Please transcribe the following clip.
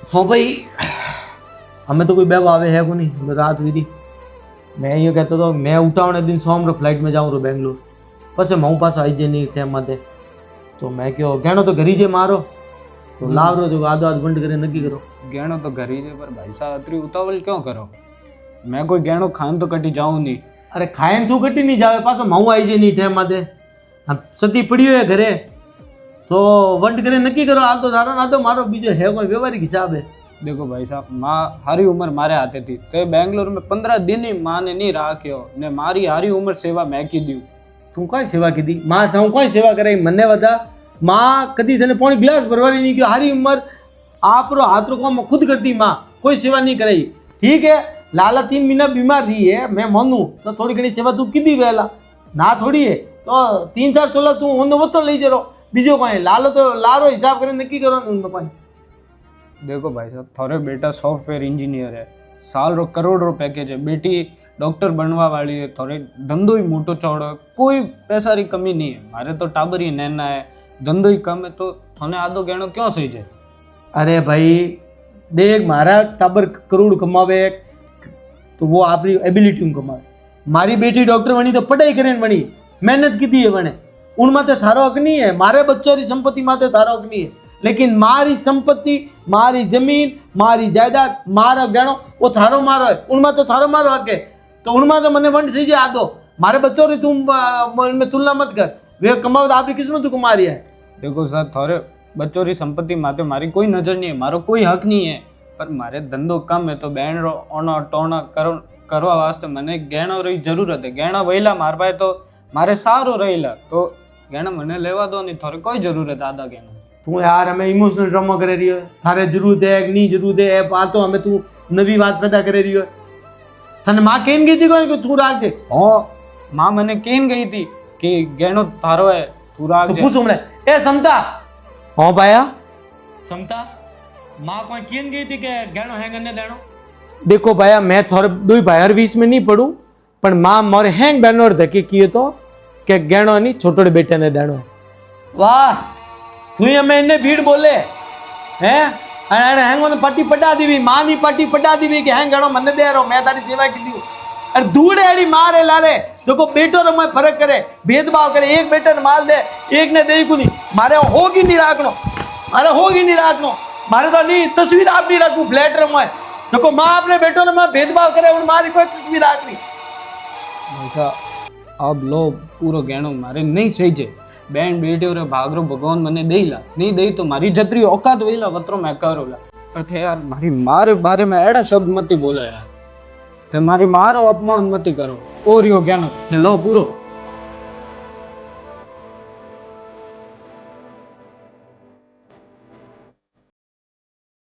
हाँ भाई, हमें तो कोई बेवा आवे है को नहीं। रात हुई थी, मैं ये कहता था मैं उठावने दिन सोमवार फ्लाइट में जाऊँ रो बेंगलोर, પછી હું પાછો આવી જાય નહીં ટાઈમ માટે તો મેં કહ્યો ગેણો તો ઘરી જે મારો તો લાવરો જો આધો આધ બંધ કરીને નક્કી કરો। गहनो तो घर ही है पर भाई साहब अतरी उतावल क्यों करो। मैं कोई गहनो खान तो कटी जाऊं नहीं। अरे खाए તું ઘટી નહીં જાવે, પાછો હું આવી જાય નહીં ટાઈમ માટે સતી પડ્યો હે ઘરે તો વંટ કરીને નક્કી કરો। આ તો તારો ના તો મારો બીજો હે કોઈ વ્યવહારિક હિસાબ है। देखो भाई साहब माँ हारी उम्र मारे हाथे थी तो बेंगलोर में 15 दिन ही माँ ने नहीं राख्यो ने मारी हारी उम्र सेवा मैं की दी। તું કોઈ સેવા કીધી માં હું કોઈ સેવા કરે મને બતા। માં કદી તને પાણી ગ્લાસ ભરવાની નહીં કે હારી ઉંમર आपरो हाथ को खुद करती माँ कोई सेवा नहीं कराई। ठीक है लाला 3 महीना बीमार रही है मैं मानू तो थोड़ी घनी सेवा तू कीधी वेला ना थोड़ी है तो 3-4 तोला तू ओंदो वतो लई जरो बीजो कोई लालो तो लारो हिसाब करे नक्की करो उनको कोई। देखो भाई साहब थोड़े बेटा सॉफ्टवेयर इंजीनियर है, साल रो करोड़ रो पैकेज है, बेटी डॉक्टर बनवा वाली है, थोड़े धंधो ही मोटो चौड़ो है, कोई पैसा री कमी नहीं है। मारे तो टाबर ही नैना है, धंधो ही कम है तो थोने आधो गहनो क्यों सही जाए। अरे भाई देख मारा टाबर करोड़ कमावे तो वो आपकी एबिलिटी कमावे। मारी बेटी डॉक्टर बनी तो पढ़ाई करें बनी, मेहनत की थी है बने उन माते थारो हक नहीं है। मारे बच्चों की संपत्ति माते थारो हक नहीं है, लेकिन मारी संपत्ति मारी जमीन मारी जायदाद मारो गहनो वो थारो मारो है, उनमें तो थारो मारो हक है तो उनमें तो मने वंट सही जा दो। मारे बच्चों री तुम में तुलना मत कर, वे कमाओ तो आपकी किस्मत को मारी है। देखो सर थोड़े बच्चों की संपत्ति माते मारी कोई नजर नहीं है, मारो कोई हक नहीं है, पर मारे धंधो कम है तो बहन रो ओना टोना करवा वास्ते मने गहनो री जरूरत है। गहना वहीला मार पाए तो मारे सारो रहेला तो गहना मने लेवा दो नहीं, थोड़े कोई जरूरत आधा गहना। तू यार हमें इमोशनल ड्रामा करे रही है, थारे जरूरत है नहीं जरूरत है आ तो हमें तू नवी बात पैदा करे रही है। थाने माँ केन गई थी कोई तू राख दे। हाँ माँ मैंने केन गई थी कि गहनो थारो है तू राख तो दे। पूछ हमने ए समता। हाँ भाया समता माँ कोई केन गई थी के गहनो है गन्ने देनो। देखो भाया मैं थोड़े दो भाई 20 में नहीं पढ़ू पर माँ मोरे हैंग बैनर धके किए तो के गहनो नहीं छोटे बेटे ने देनो है। वाह तू हमें इन्ने भीड़ बोले हैं अरे हैंग ने पट्टी पटा दी माँ नी पट्टी पटा दी कि हैंग गणो मने दे रो मैं तारी सेवा की दी। अरे धूड़े अड़ी मारे लारे जो को बेटो रो मैं फर्क करे भेदभाव करे, एक बेटे ने माल दे एक ने दे को नहीं मारे होगी नहीं राखनो, अरे होगी नहीं राखनो मारे तो नहीं तस्वीर आप नहीं रखू फ्लैट रो मैं जो को माँ अपने बेटो ने मैं भेदभाव करे उन मारी कोई तस्वीर राख ली। ऐसा अब लो पूरो गहनो मारे नहीं सही जे बैंड बेटे रे भागरो भगवान मने देला नहीं दे तो मारी जतरी औकात वेला वतरो मैं करोला पर थे यार मारी मारे बारे में एड़ा शब्द मत बोला यार, ते मारी मारो अपमान मत करो। और यो गहनो लो पूरो